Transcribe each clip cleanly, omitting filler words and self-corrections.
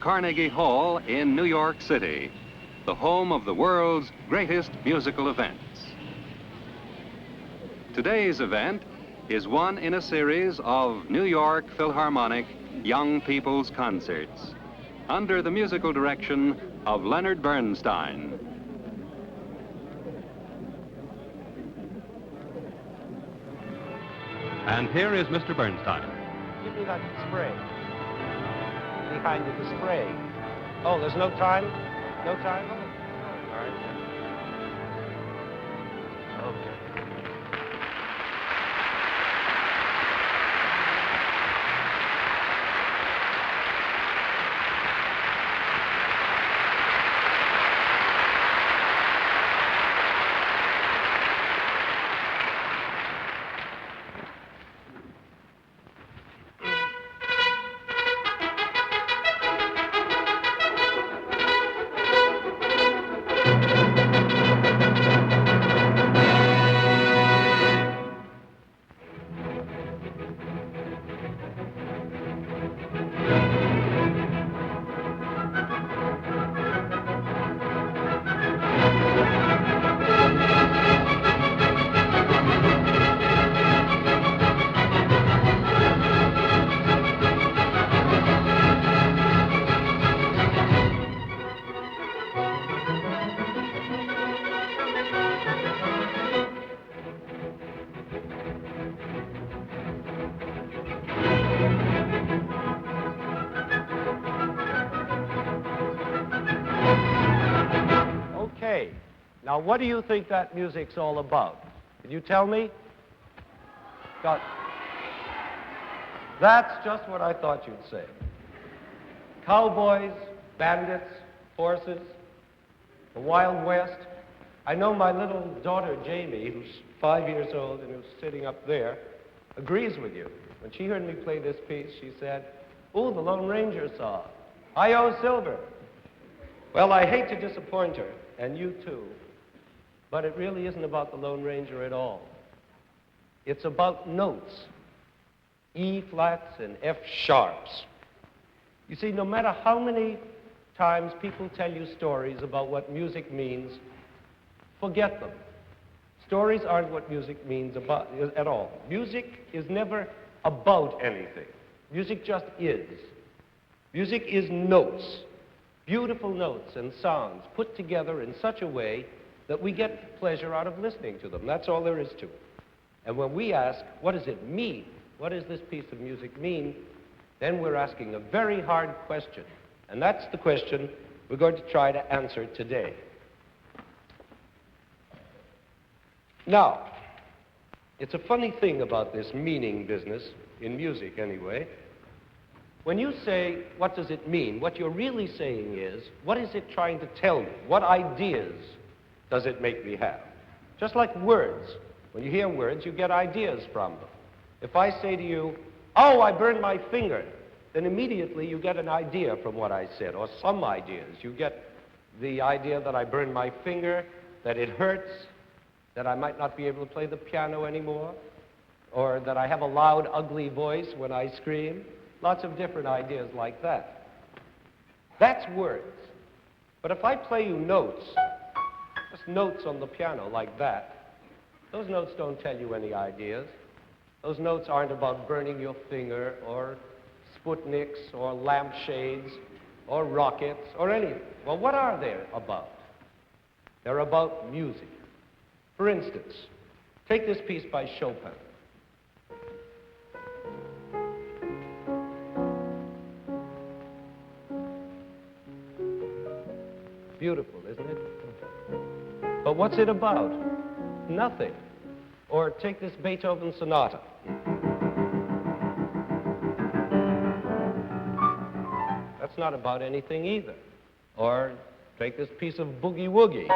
Carnegie Hall in New York City, the home of the world's greatest musical events. Today's event is one in a series of New York Philharmonic Young People's Concerts under the musical direction of Leonard Bernstein. And here is Mr. Bernstein. Give me that spray. Behind you, the spray. Oh, there's no time? No time? All right. Okay. Okay, now what do you think that music's all about? Can you tell me? Got. That's just what I thought you'd say. Cowboys, bandits, horses, the Wild West. I know my little daughter, Jamie, who's 5 years old and who's sitting up there, agrees with you. When she heard me play this piece, she said, "Ooh, the Lone Ranger song. Hi-Yo Silver." Well, I hate to disappoint her, and you too, but it really isn't about the Lone Ranger at all. It's about notes, E-flats and F-sharps. You see, no matter how many times people tell you stories about what music means, forget them. Stories aren't what music means at all. Music is never about anything. Music just is. Music is notes. Beautiful notes and sounds put together in such a way that we get pleasure out of listening to them. That's all there is to it. And when we ask, what does it mean? What does this piece of music mean? Then we're asking a very hard question. And that's the question we're going to try to answer today. Now, it's a funny thing about this meaning business, in music anyway. When you say, what does it mean, what you're really saying is, what is it trying to tell me? What ideas does it make me have? Just like words. When you hear words, you get ideas from them. If I say to you, "Oh, I burned my finger," then immediately you get an idea from what I said, or some ideas. You get the idea that I burned my finger, that it hurts, that I might not be able to play the piano anymore, or that I have a loud, ugly voice when I scream. Lots of different ideas like that. That's words. But if I play you notes, just notes on the piano like that, those notes don't tell you any ideas. Those notes aren't about burning your finger, or Sputniks, or lampshades, or rockets, or anything. Well, what are they about? They're about music. For instance, take this piece by Chopin. Beautiful, isn't it? But what's it about? Nothing. Or take this Beethoven sonata. That's not about anything either. Or take this piece of boogie woogie.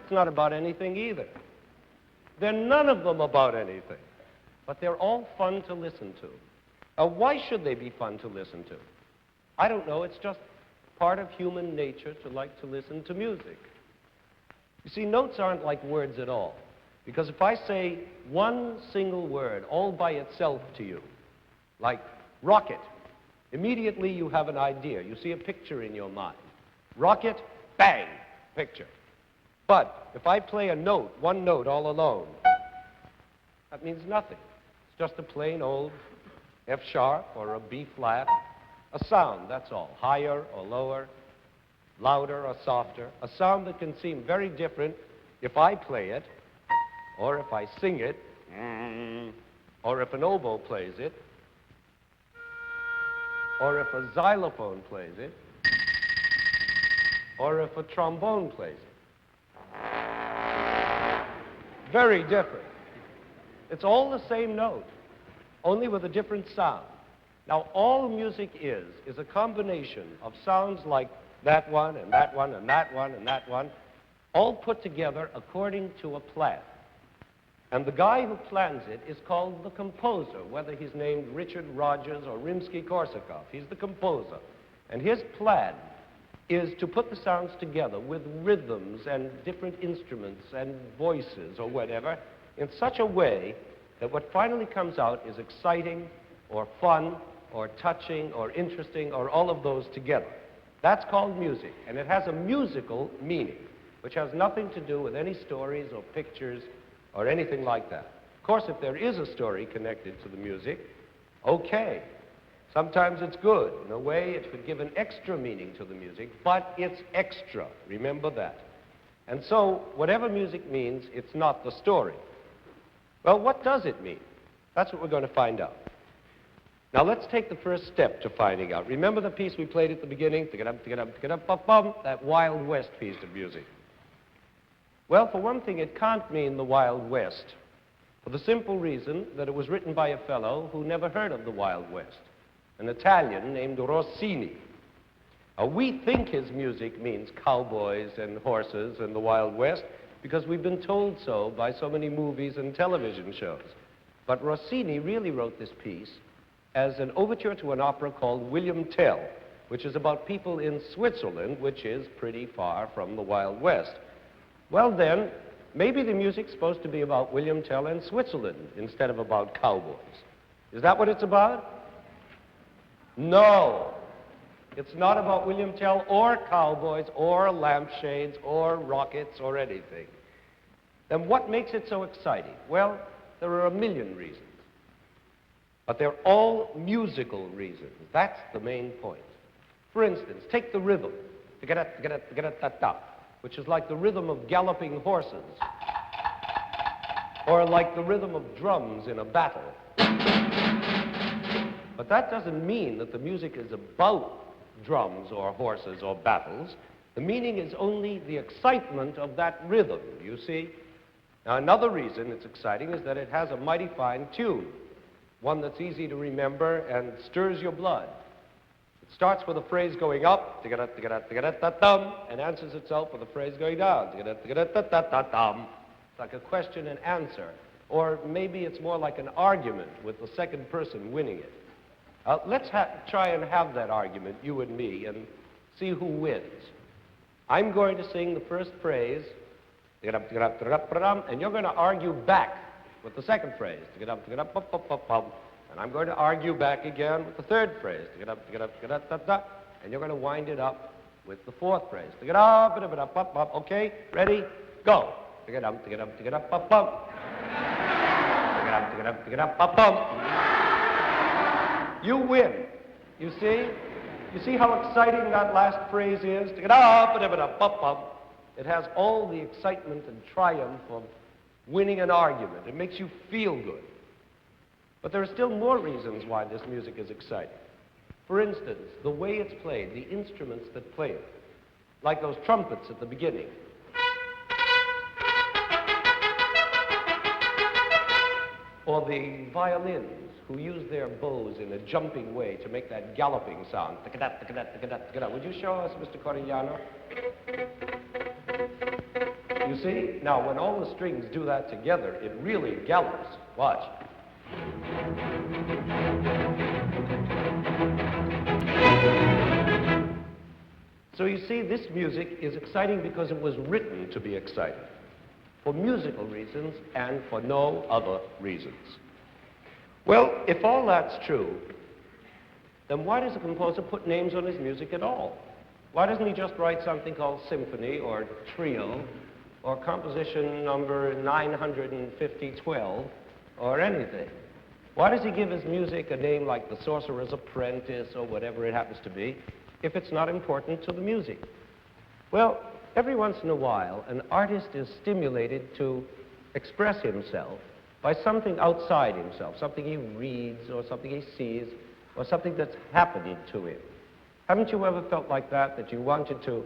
It's not about anything either. They're none of them about anything, but they're all fun to listen to. Why should they be fun to listen to? I don't know, it's just part of human nature to like to listen to music. You see, notes aren't like words at all. Because if I say one single word all by itself to you, like rocket, immediately you have an idea. You see a picture in your mind. Rocket, bang, picture. But if I play a note, one note all alone, that means nothing. It's just a plain old F sharp or a B flat, a sound, that's all. Higher or lower, louder or softer. A sound that can seem very different if I play it, or if I sing it, or if an oboe plays it, or if a xylophone plays it, or if a trombone plays it. Very different. It's all the same note, only with a different sound. Now, all music is a combination of sounds like that one, and that one, and that one, and that one, all put together according to a plan. And the guy who plans it is called the composer, whether he's named Richard Rodgers or Rimsky-Korsakov. He's the composer. And his plan is to put the sounds together with rhythms and different instruments and voices or whatever in such a way that what finally comes out is exciting or fun or touching or interesting or all of those together. That's called music, and it has a musical meaning, which has nothing to do with any stories or pictures or anything like that. Of course, if there is a story connected to the music, okay. Sometimes it's good. In a way, it could give an extra meaning to the music, but it's extra. Remember that. And so, whatever music means, it's not the story. Well, what does it mean? That's what we're going to find out. Now, let's take the first step to finding out. Remember the piece we played at the beginning? That Wild West piece of music. Well, for one thing, it can't mean the Wild West, for the simple reason that it was written by a fellow who never heard of the Wild West, an Italian named Rossini. We think his music means cowboys and horses and the Wild West because we've been told so by so many movies and television shows. But Rossini really wrote this piece as an overture to an opera called William Tell, which is about people in Switzerland, which is pretty far from the Wild West. Well then, maybe the music's supposed to be about William Tell and Switzerland instead of about cowboys. Is that what it's about? No. It's not about William Tell or cowboys or lampshades or rockets or anything. Then what makes it so exciting? Well, there are a million reasons. But they're all musical reasons. That's the main point. For instance, take the rhythm, which is like the rhythm of galloping horses, or like the rhythm of drums in a battle. But that doesn't mean that the music is about drums or horses or battles. The meaning is only the excitement of that rhythm, you see. Now, another reason it's exciting is that it has a mighty fine tune, one that's easy to remember and stirs your blood. It starts with a phrase going up, and answers itself with a phrase going down. It's like a question and answer. Or maybe it's more like an argument with the second person winning it. Let's try and have that argument, you and me, and see who wins. I'm going to sing the first phrase, and you're going to argue back with the second phrase. And I'm going to argue back again with the third phrase. And you're going to wind it up with the fourth phrase. Okay? Ready? Go. You win. You see? You see how exciting that last phrase is? It has all the excitement and triumph of winning an argument. It makes you feel good. But there are still more reasons why this music is exciting. For instance, the way it's played, the instruments that play it, like those trumpets at the beginning. Or the violins, who use their bows in a jumping way to make that galloping sound. Would you show us, Mr. Corigliano? You see? Now, when all the strings do that together, it really gallops. Watch. So you see, this music is exciting because it was written to be exciting, for musical reasons and for no other reasons. Well, if all that's true, then why does a composer put names on his music at all? Why doesn't he just write something called symphony or trio or composition number 95012 or anything? Why does he give his music a name like The Sorcerer's Apprentice or whatever it happens to be if it's not important to the music? Well, every once in a while, an artist is stimulated to express himself by something outside himself, something he reads or something he sees or something that's happening to him. Haven't you ever felt like that, that you wanted to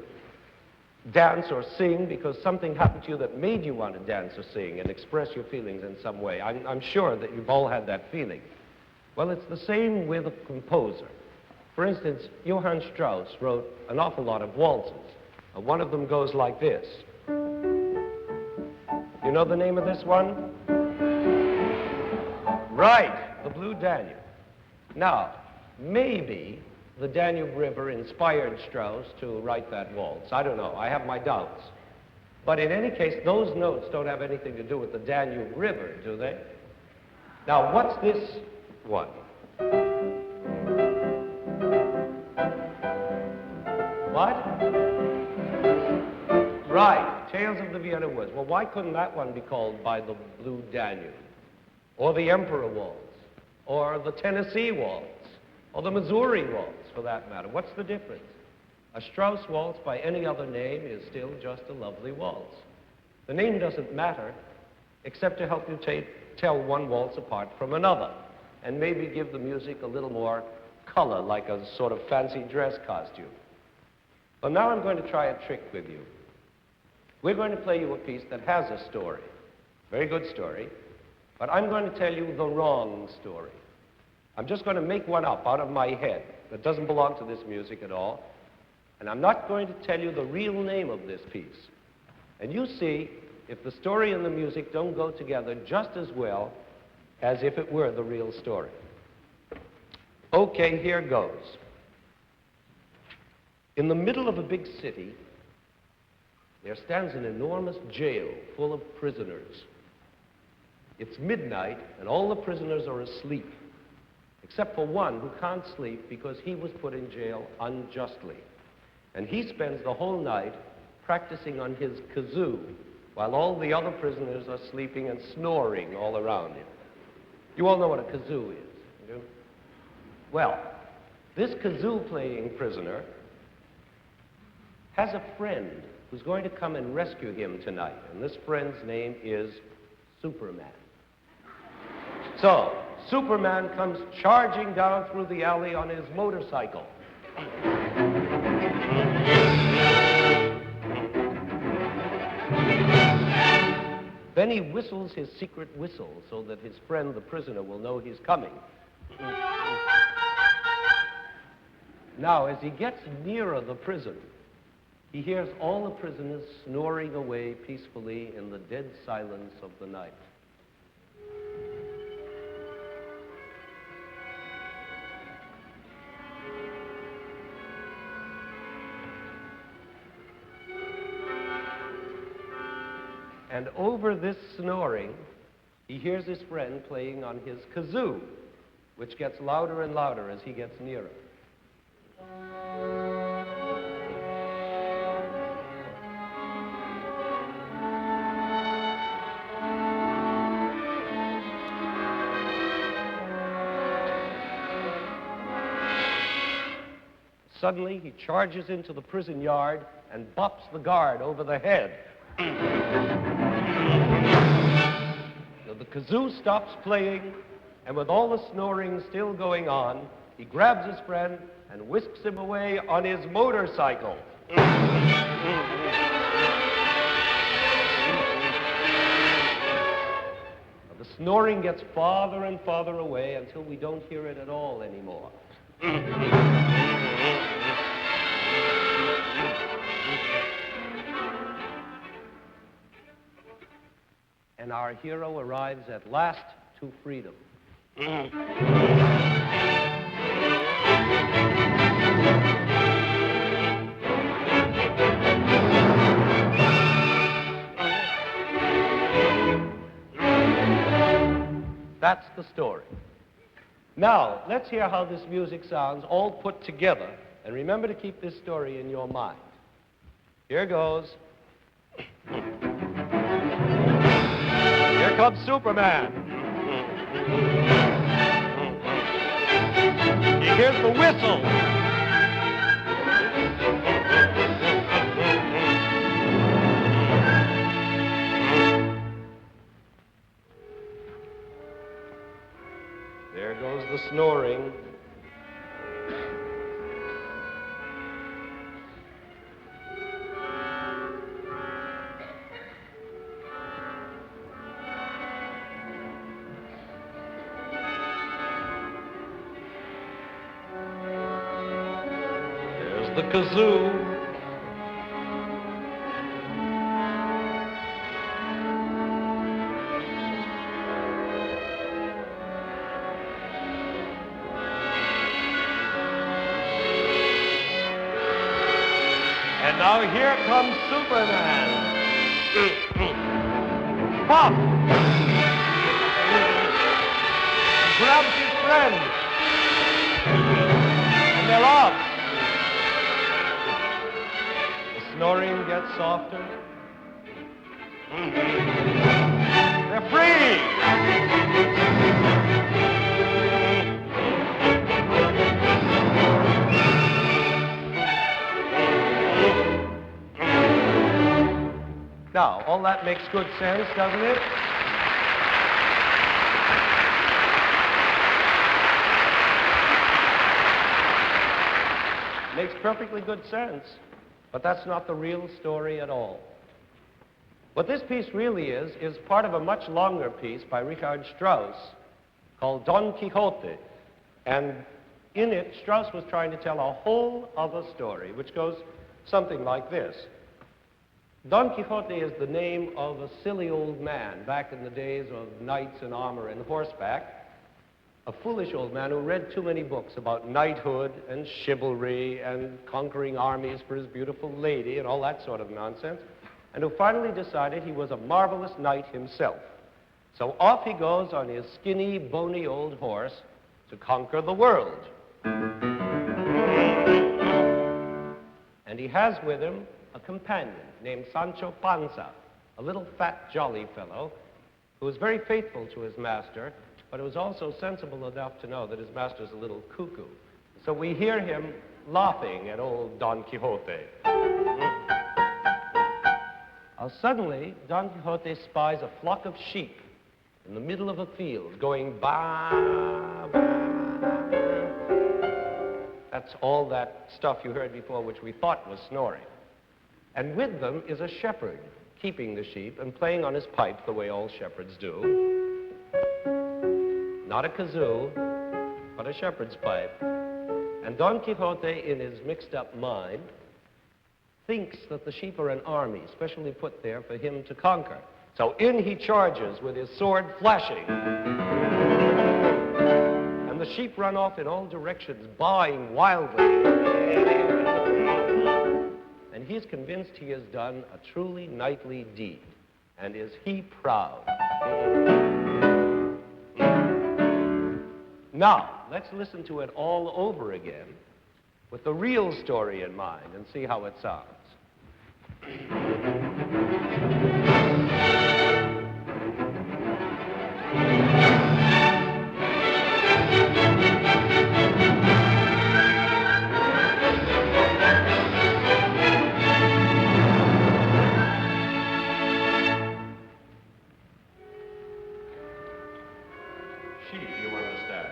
dance or sing because something happened to you that made you want to dance or sing and express your feelings in some way? I'm sure that you've all had that feeling. Well, it's the same with a composer. For instance, Johann Strauss wrote an awful lot of waltzes. One of them goes like this. You know the name of this one? Right, the Blue Danube. Now, maybe the Danube River inspired Strauss to write that waltz. I don't know. I have my doubts. But in any case, those notes don't have anything to do with the Danube River, do they? Now, what's this one? What? Right, Tales of the Vienna Woods. Well, why couldn't that one be called By the Blue Danube? Or the Emperor Waltz? Or the Tennessee Waltz? Or the Missouri Waltz, for that matter? What's the difference? A Strauss waltz by any other name is still just a lovely waltz. The name doesn't matter, except to help you tell one waltz apart from another, and maybe give the music a little more color, like a sort of fancy dress costume. Well, now I'm going to try a trick with you. We're going to play you a piece that has a story, very good story, but I'm going to tell you the wrong story. I'm just going to make one up out of my head that doesn't belong to this music at all, and I'm not going to tell you the real name of this piece. And you see if the story and the music don't go together just as well as if it were the real story. Okay, here goes. In the middle of a big city, there stands an enormous jail full of prisoners. It's midnight, and all the prisoners are asleep, except for one who can't sleep because he was put in jail unjustly. And he spends the whole night practicing on his kazoo while all the other prisoners are sleeping and snoring all around him. You all know what a kazoo is, you do? Well, this kazoo-playing prisoner has a friend who's going to come and rescue him tonight, and this friend's name is Superman. So, Superman comes charging down through the alley on his motorcycle. Then he whistles his secret whistle so that his friend, the prisoner, will know he's coming. Now, as he gets nearer the prison, he hears all the prisoners snoring away peacefully in the dead silence of the night. And over this snoring, he hears his friend playing on his kazoo, which gets louder and louder as he gets nearer. Suddenly, he charges into the prison yard and bops the guard over the head. So the kazoo stops playing, and with all the snoring still going on, he grabs his friend and whisks him away on his motorcycle. The snoring gets farther and farther away until we don't hear it at all anymore. And our hero arrives at last to freedom. That's the story. Now, let's hear how this music sounds all put together. And remember to keep this story in your mind. Here goes. Here comes Superman. He hears the whistle. There goes the snoring. There's the kazoo. And now here comes Superman. Pop! He grabs his friend. And they're off. The snoring gets softer. They're free! Now, all that makes good sense, doesn't it? Makes perfectly good sense, but that's not the real story at all. What this piece really is part of a much longer piece by Richard Strauss called Don Quixote. And in it, Strauss was trying to tell a whole other story, which goes something like this. Don Quixote is the name of a silly old man back in the days of knights in armor and horseback, a foolish old man who read too many books about knighthood and chivalry and conquering armies for his beautiful lady and all that sort of nonsense, and who finally decided he was a marvelous knight himself. So off he goes on his skinny, bony old horse to conquer the world. And he has with him a companion named Sancho Panza, a little fat, jolly fellow who is very faithful to his master, but who is also sensible enough to know that his master's a little cuckoo. So we hear him laughing at old Don Quixote. Suddenly, Don Quixote spies a flock of sheep in the middle of a field going ba, ba. That's all that stuff you heard before, which we thought was snoring. And with them is a shepherd, keeping the sheep and playing on his pipe the way all shepherds do. Not a kazoo, but a shepherd's pipe. And Don Quixote, in his mixed-up mind, thinks that the sheep are an army specially put there for him to conquer. So in he charges with his sword flashing. And the sheep run off in all directions, baaing wildly. And he's convinced he has done a truly knightly deed. And is he proud? Now, let's listen to it all over again with the real story in mind and see how it sounds. Sheep, you understand.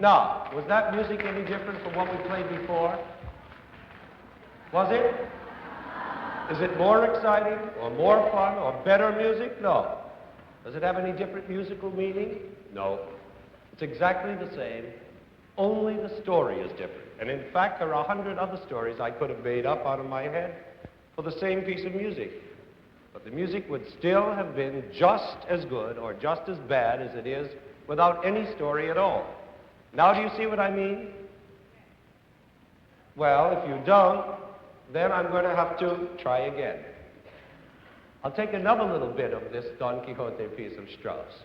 Now, was that music any different from what we played before? Was it? Is it more exciting, or more fun, or better music? No. Does it have any different musical meaning? No. It's exactly the same, only the story is different. And in fact, there are 100 other stories I could have made up out of my head for the same piece of music. But the music would still have been just as good or just as bad as it is without any story at all. Now do you see what I mean? Well, if you don't, then I'm going to have to try again. I'll take another little bit of this Don Quixote piece of Strauss.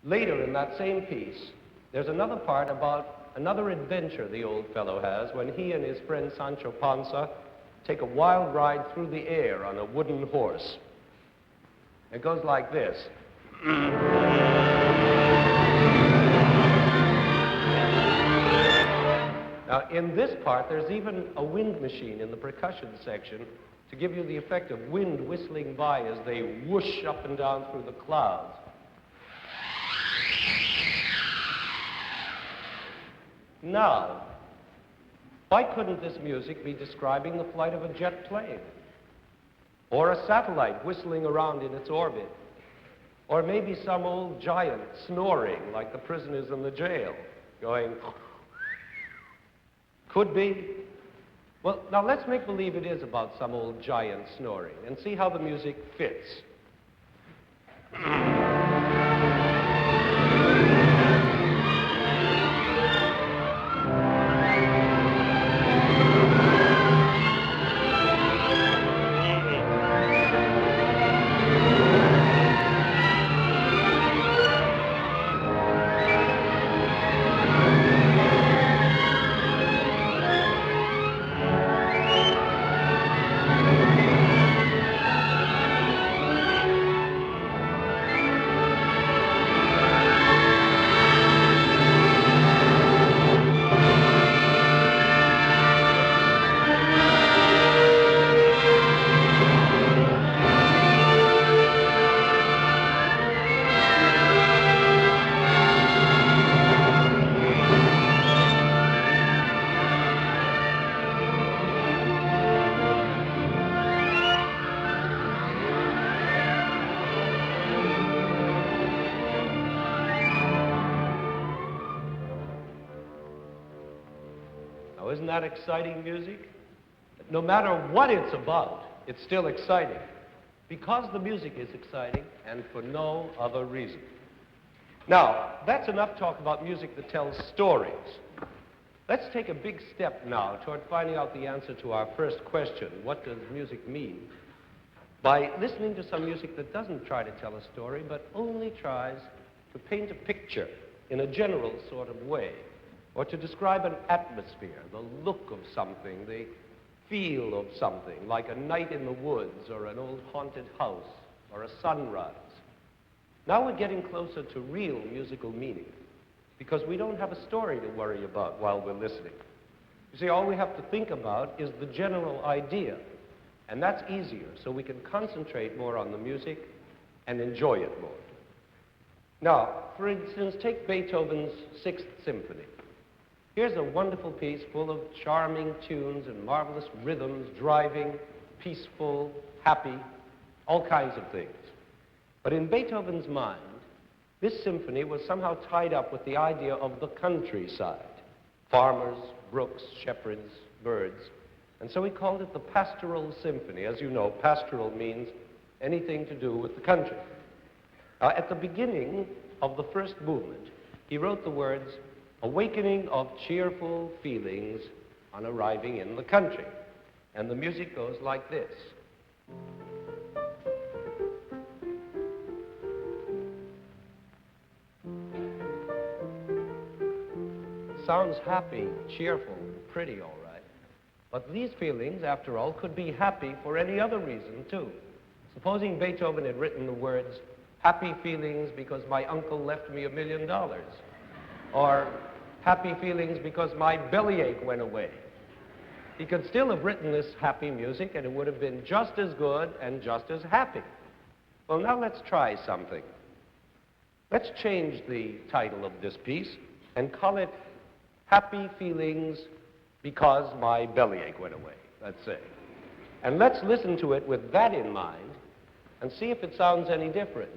Later in that same piece, there's another part about another adventure the old fellow has when he and his friend Sancho Panza take a wild ride through the air on a wooden horse. It goes like this. Now, in this part, there's even a wind machine in the percussion section to give you the effect of wind whistling by as they whoosh up and down through the clouds. Now, why couldn't this music be describing the flight of a jet plane? Or a satellite whistling around in its orbit? Or maybe some old giant snoring like the prisoners in the jail, going... Could be. Well, now let's make believe it is about some old giant snoring and see how the music fits. Isn't that exciting music? No matter what it's about, it's still exciting. Because the music is exciting and for no other reason. Now, that's enough talk about music that tells stories. Let's take a big step now toward finding out the answer to our first question, what does music mean? By listening to some music that doesn't try to tell a story, but only tries to paint a picture in a general sort of way. Or to describe an atmosphere, the look of something, the feel of something, like a night in the woods or an old haunted house or a sunrise. Now we're getting closer to real musical meaning because we don't have a story to worry about while we're listening. You see, all we have to think about is the general idea, and that's easier, so we can concentrate more on the music and enjoy it more. Now, for instance, take Beethoven's Sixth Symphony. Here's a wonderful piece full of charming tunes and marvelous rhythms, driving, peaceful, happy, all kinds of things. But in Beethoven's mind, this symphony was somehow tied up with the idea of the countryside. Farmers, brooks, shepherds, birds. And so he called it the Pastoral Symphony. As you know, pastoral means anything to do with the country. At the beginning of the first movement, he wrote the words, "Awakening of cheerful feelings on arriving in the country." And the music goes like this. Sounds happy, cheerful, pretty, all right. But these feelings, after all, could be happy for any other reason, too. Supposing Beethoven had written the words, "Happy feelings because my uncle left me $1 million," or "Happy feelings because my bellyache went away." He could still have written this happy music, and it would have been just as good and just as happy. Well, now let's try something. Let's change the title of this piece and call it Happy Feelings Because My Bellyache Went Away, let's say. And let's listen to it with that in mind and see if it sounds any different.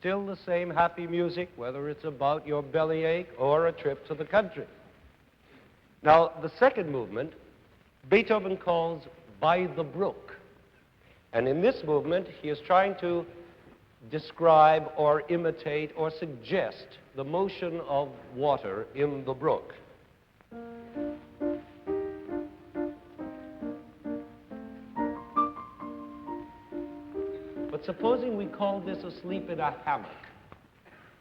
Still the same happy music, whether it's about your bellyache or a trip to the country. Now, the second movement, Beethoven calls By the Brook. And in this movement, he is trying to describe or imitate or suggest the motion of water in the brook. But supposing we call this asleep in a hammock,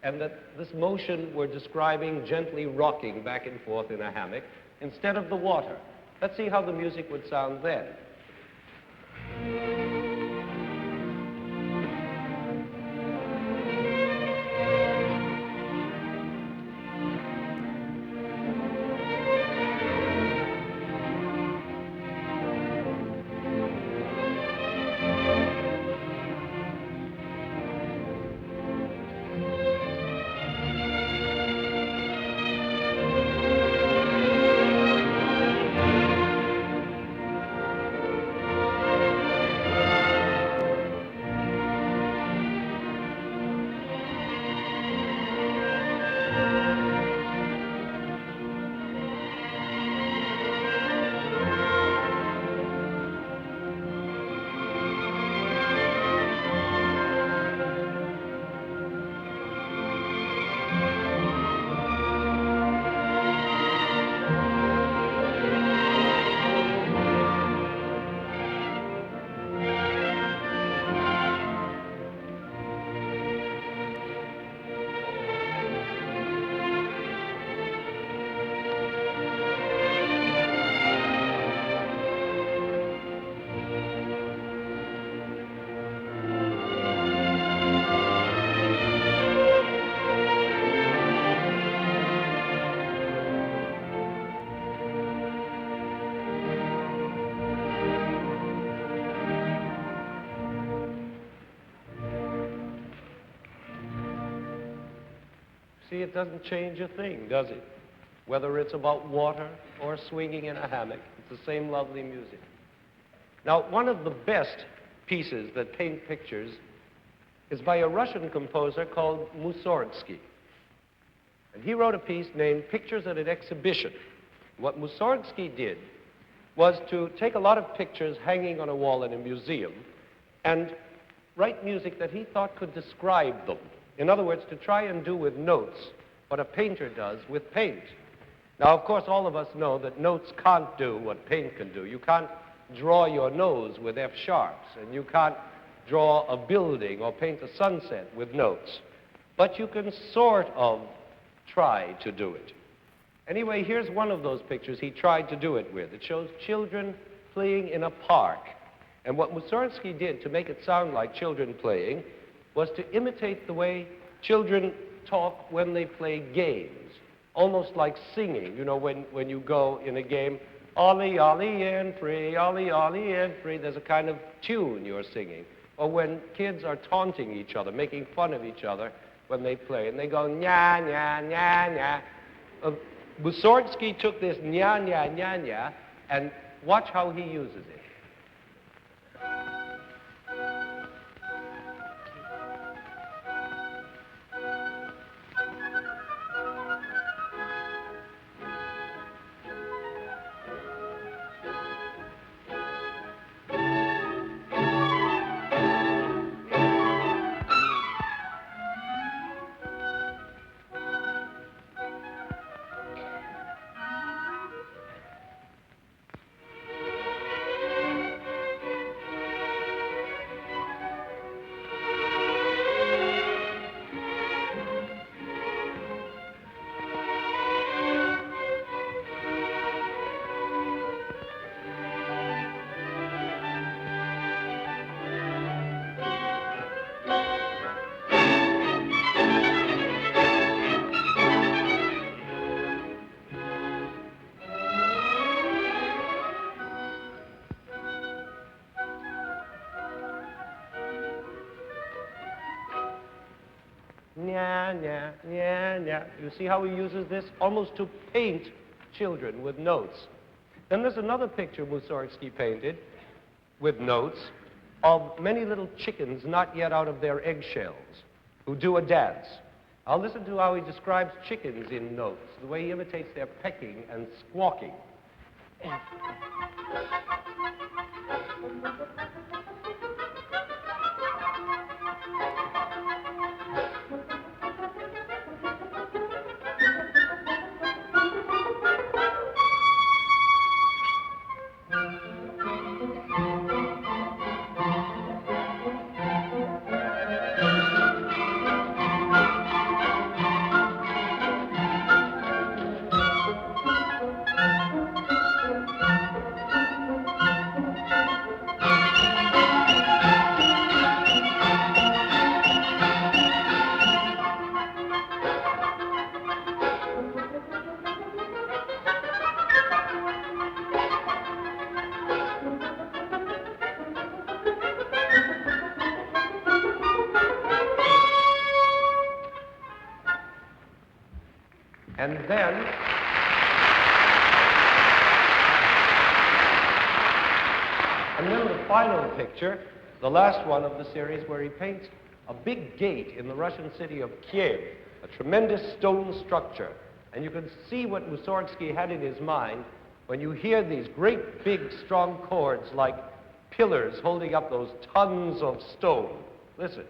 and that this motion we're describing gently rocking back and forth in a hammock instead of the water. Let's see how the music would sound then. See, it doesn't change a thing, does it? Whether it's about water or swinging in a hammock, it's the same lovely music. Now, one of the best pieces that paint pictures is by a Russian composer called Mussorgsky. And he wrote a piece named Pictures at an Exhibition. What Mussorgsky did was to take a lot of pictures hanging on a wall in a museum and write music that he thought could describe them. In other words, to try and do with notes what a painter does with paint. Now, of course, all of us know that notes can't do what paint can do. You can't draw your nose with F-sharps, and you can't draw a building or paint a sunset with notes. But you can sort of try to do it. Anyway, here's one of those pictures he tried to do it with. It shows children playing in a park. And what Mussorgsky did to make it sound like children playing was to imitate the way children talk when they play games, almost like singing. You know, when you go in a game, ollie, ollie, and free, ollie, ollie, and free, there's a kind of tune you're singing. Or when kids are taunting each other, making fun of each other when they play, and they go, nya, nya, nya, nya. Mussorgsky took this nya, nya, nya, nya, and watch how he uses it. nya, nya, nya, nya. You see how he uses this? Almost to paint children with notes. Then there's another picture Mussorgsky painted with notes of many little chickens not yet out of their eggshells who do a dance. I'll listen to how he describes chickens in notes, the way he imitates their pecking and squawking. And then the final picture, the last one of the series, where he paints a big gate in the Russian city of Kiev, a tremendous stone structure. And you can see what Mussorgsky had in his mind when you hear these great, big, strong chords like pillars holding up those tons of stone. Listen.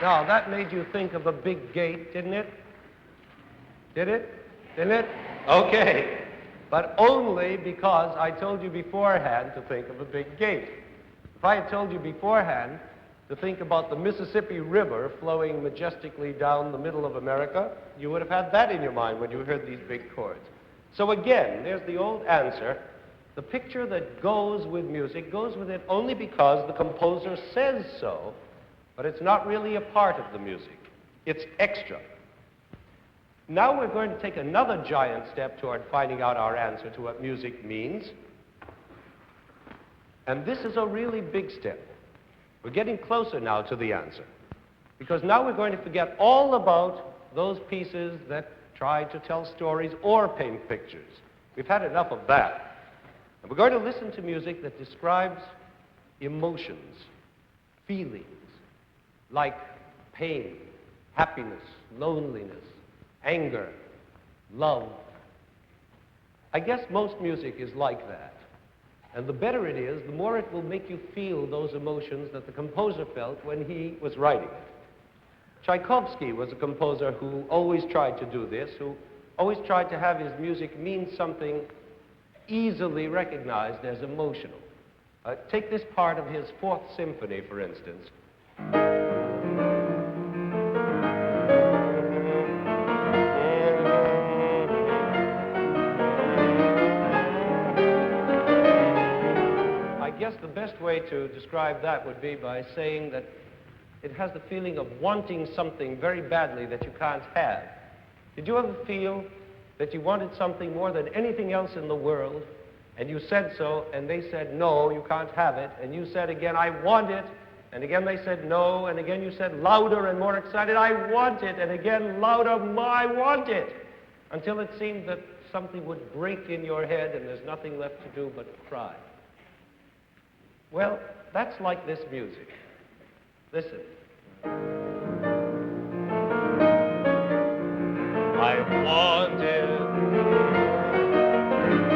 Now, that made you think of a big gate, didn't it? Did it? Didn't it? Okay. But only because I told you beforehand to think of a big gate. If I had told you beforehand to think about the Mississippi River flowing majestically down the middle of America, you would have had that in your mind when you heard these big chords. So again, there's the old answer. The picture that goes with music goes with it only because the composer says so, but it's not really a part of the music. It's extra. Now we're going to take another giant step toward finding out our answer to what music means. And this is a really big step. We're getting closer now to the answer. Because now we're going to forget all about those pieces that try to tell stories or paint pictures. We've had enough of that. And we're going to listen to music that describes emotions, feelings, like pain, happiness, loneliness, anger, love. I guess most music is like that. And the better it is, the more it will make you feel those emotions that the composer felt when he was writing it. Tchaikovsky was a composer who always tried to do this, who always tried to have his music mean something easily recognized as emotional. Take this part of his Fourth Symphony, for instance. I guess the best way to describe that would be by saying that it has the feeling of wanting something very badly that you can't have. Did you ever feel that you wanted something more than anything else in the world, and you said so, and they said, no, you can't have it, and you said again, I want it, and again they said no, and again you said louder and more excited, I want it, and again louder, I want it, until it seemed that something would break in your head and there's nothing left to do but cry. Well, that's like this music. Listen. I want it.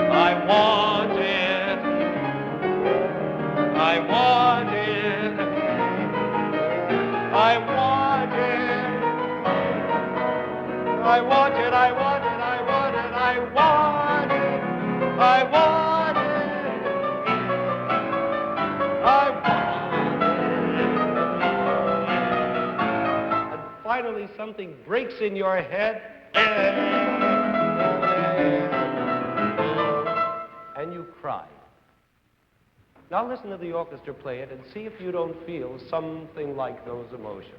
I want it. I want it. I want it. I want it. I want it. I want it. I want it. I want it. I want it. And finally something breaks in your head. And you cried. Now listen to the orchestra play it and see if you don't feel something like those emotions.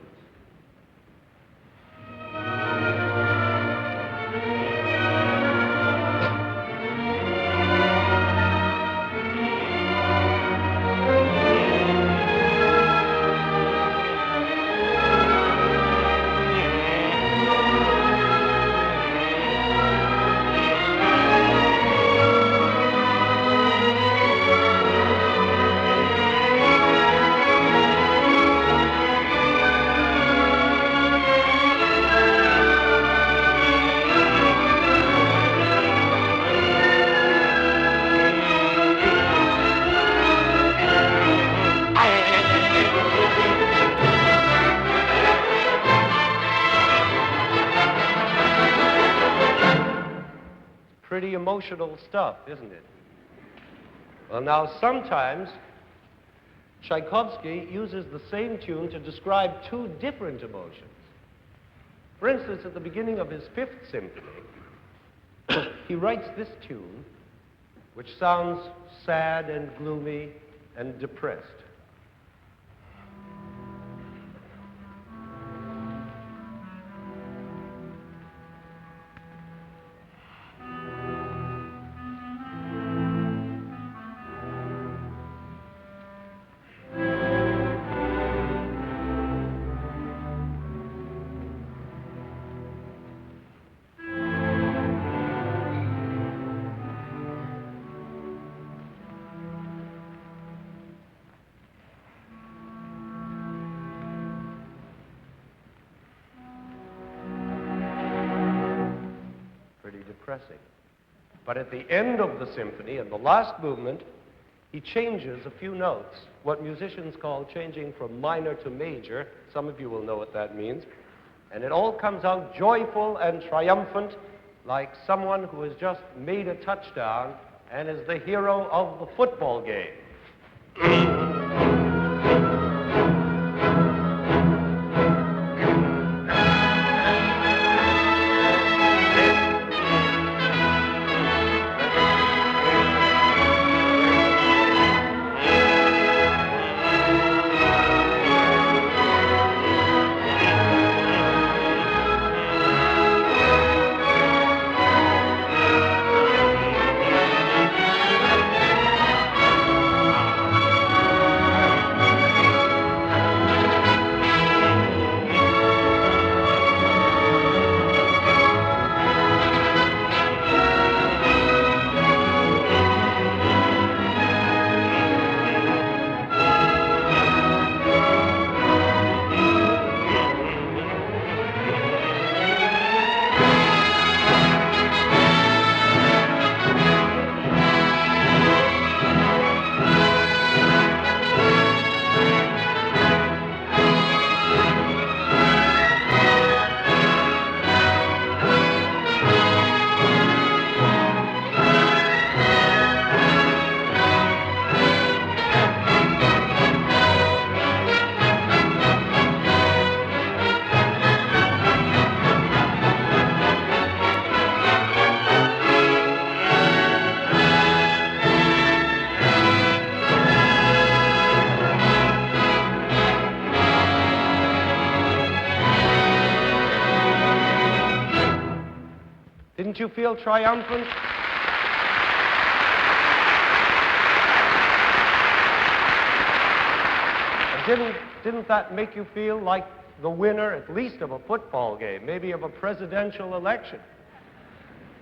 Pretty emotional stuff, isn't it? Well, now, sometimes Tchaikovsky uses the same tune to describe two different emotions. For instance, at the beginning of his Fifth Symphony, he writes this tune, which sounds sad and gloomy and depressed. Depressing. But at the end of the symphony, in the last movement, he changes a few notes, what musicians call changing from minor to major. Some of you will know what that means. And it all comes out joyful and triumphant, like someone who has just made a touchdown and is the hero of the football game. Didn't you feel triumphant? And didn't that make you feel like the winner, at least of a football game, maybe of a presidential election?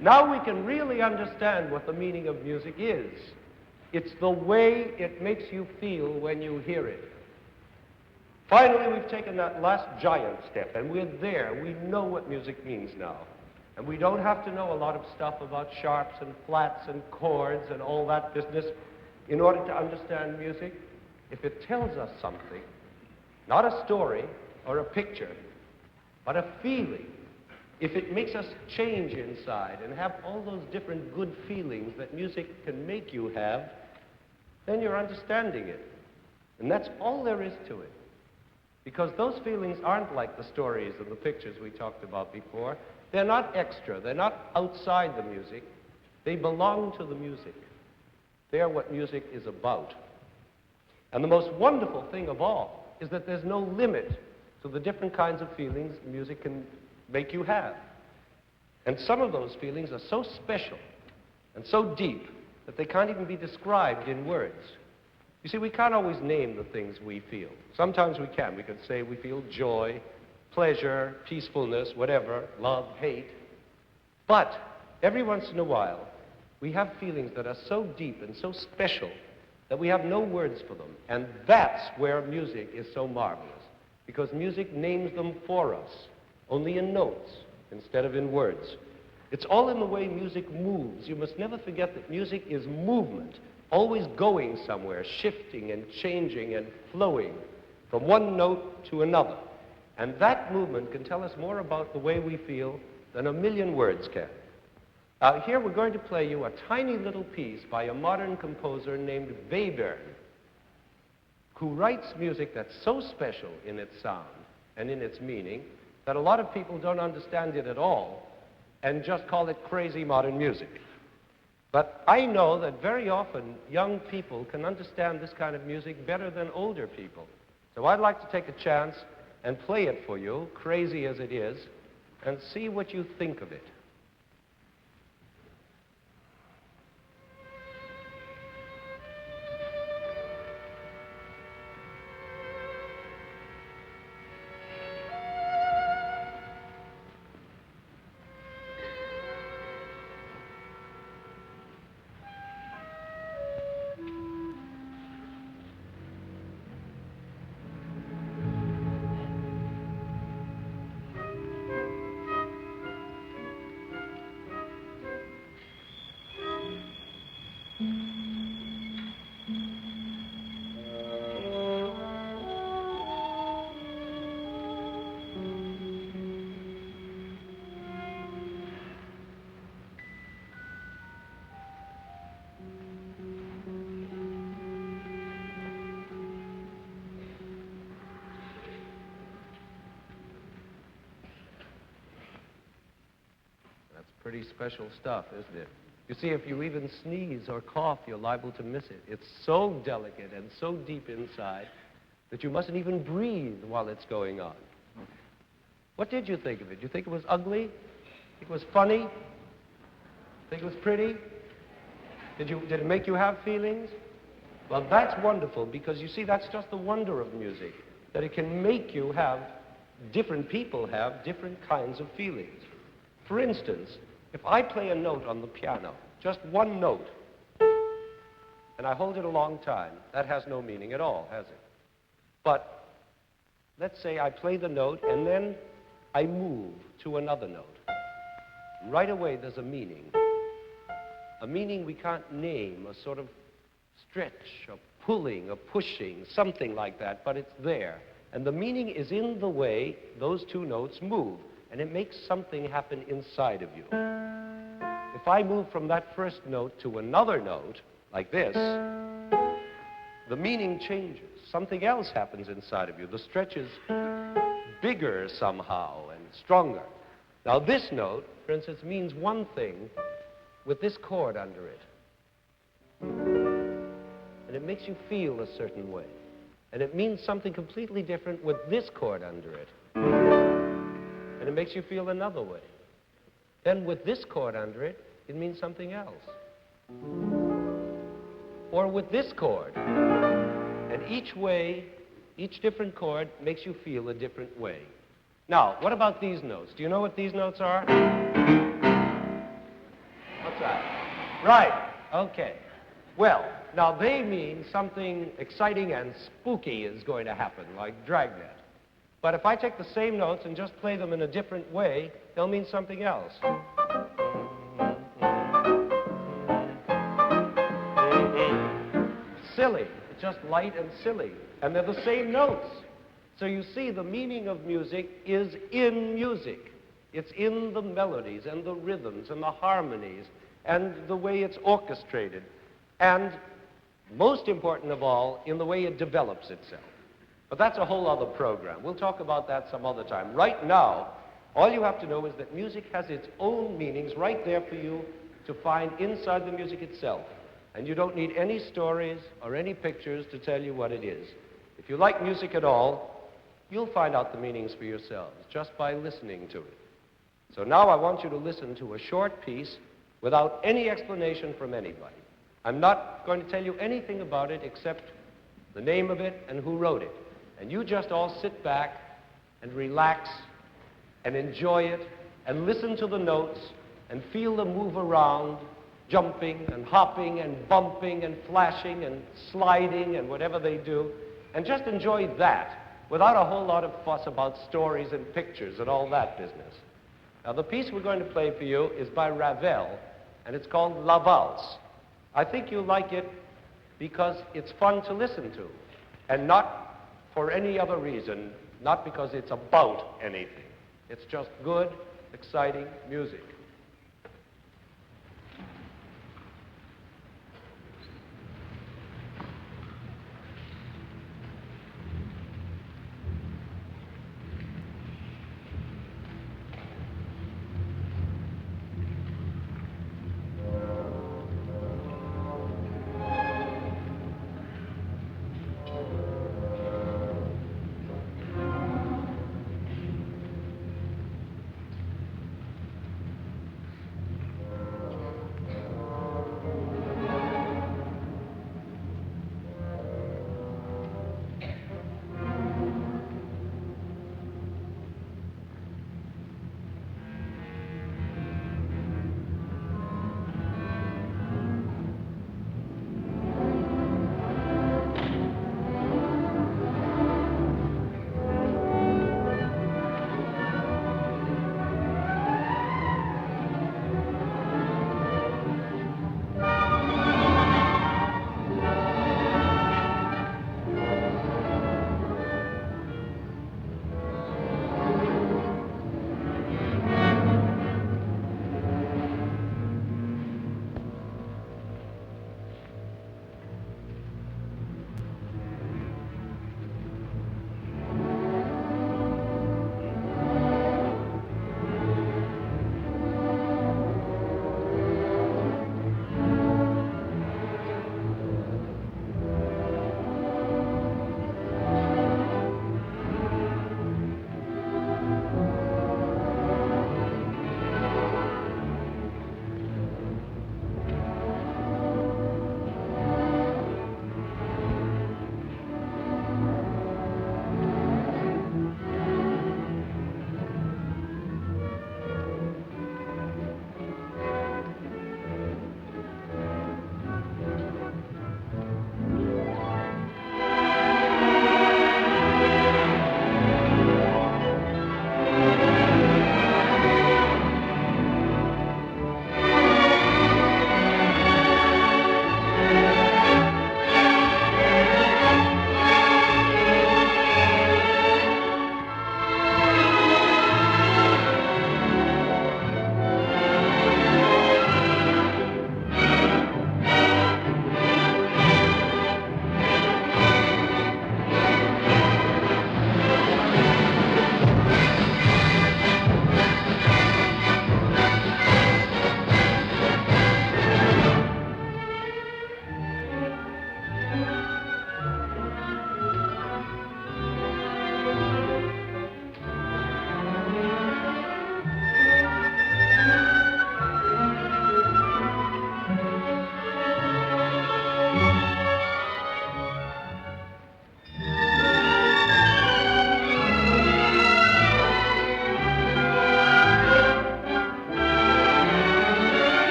Now we can really understand what the meaning of music is. It's the way it makes you feel when you hear it. Finally, we've taken that last giant step, and we're there. We know what music means now. And we don't have to know a lot of stuff about sharps and flats and chords and all that business in order to understand music. If it tells us something, not a story or a picture, but a feeling, if it makes us change inside and have all those different good feelings that music can make you have, then you're understanding it. And that's all there is to it. Because those feelings aren't like the stories and the pictures we talked about before. They're not extra. They're not outside the music. They belong to the music. They're what music is about. And the most wonderful thing of all is that there's no limit to the different kinds of feelings music can make you have. And some of those feelings are so special and so deep that they can't even be described in words. You see, we can't always name the things we feel. Sometimes we can. We can say we feel joy, pleasure, peacefulness, whatever, love, hate. But every once in a while, we have feelings that are so deep and so special that we have no words for them. And that's where music is so marvelous, because music names them for us, only in notes instead of in words. It's all in the way music moves. You must never forget that music is movement, always going somewhere, shifting and changing and flowing from one note to another. And that movement can tell us more about the way we feel than a million words can. Here we're going to play you a tiny little piece by a modern composer named Webern, who writes music that's so special in its sound and in its meaning that a lot of people don't understand it at all and just call it crazy modern music. But I know that very often young people can understand this kind of music better than older people. So I'd like to take a chance and play it for you, crazy as it is, and see what you think of it. Pretty special stuff, isn't it? You see, if you even sneeze or cough, you're liable to miss it. It's so delicate and so deep inside that you mustn't even breathe while it's going on. What did you think of it? Did you think it was ugly? Think it was funny? Think it was pretty? Did it make you have feelings? Well, that's wonderful, because you see, that's just the wonder of music, that it can make you have, different people have different kinds of feelings. For instance, if I play a note on the piano, just one note, and I hold it a long time, that has no meaning at all, has it? But let's say I play the note and then I move to another note. Right away there's a meaning we can't name, a sort of stretch, a pulling, a pushing, something like that, but it's there. And the meaning is in the way those two notes move, and it makes something happen inside of you. If I move from that first note to another note, like this, the meaning changes. Something else happens inside of you. The stretch is bigger somehow and stronger. Now this note, for instance, means one thing with this chord under it. And it makes you feel a certain way. And it means something completely different with this chord under it. And it makes you feel another way. Then with this chord under it, it means something else. Or with this chord. And each way, each different chord makes you feel a different way. Now, what about these notes? Do you know what these notes are? What's that? Right. Okay. Well, now they mean something exciting and spooky is going to happen, like Dragnet. But if I take the same notes and just play them in a different way, they'll mean something else. Silly. It's just light and silly. And they're the same notes. So you see, the meaning of music is in music. It's in the melodies and the rhythms and the harmonies and the way it's orchestrated. And most important of all, in the way it develops itself. But that's a whole other program. We'll talk about that some other time. Right now, all you have to know is that music has its own meanings right there for you to find inside the music itself. And you don't need any stories or any pictures to tell you what it is. If you like music at all, you'll find out the meanings for yourselves just by listening to it. So now I want you to listen to a short piece without any explanation from anybody. I'm not going to tell you anything about it except the name of it and who wrote it. And you just all sit back and relax and enjoy it and listen to the notes and feel them move around, jumping and hopping and bumping and flashing and sliding and whatever they do. And just enjoy that without a whole lot of fuss about stories and pictures and all that business. Now, the piece we're going to play for you is by Ravel, and it's called La Valse. I think you'll like it because it's fun to listen to, and not for any other reason, not because it's about anything. It's just good, exciting music.